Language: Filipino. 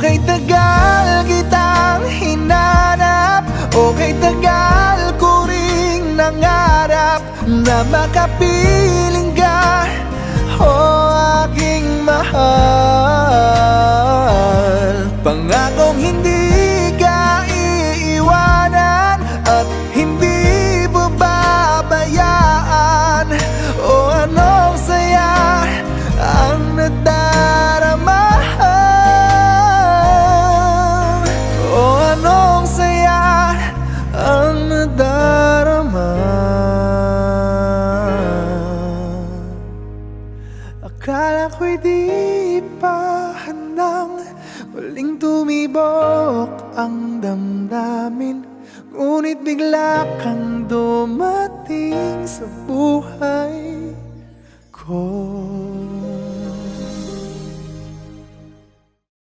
Okay, tagal kitang hinanap, okay, tagal ko ring nangarap na makapiling ka, aking mahal. Pangakong hindi ka iiwanan at hindi babayaan. Anong saya ang nadarama, anong saya ang nadarama. Akala ko'y di pa handang muling tumibok ang damdamin, ngunit bigla kang dumating sa buhay ko.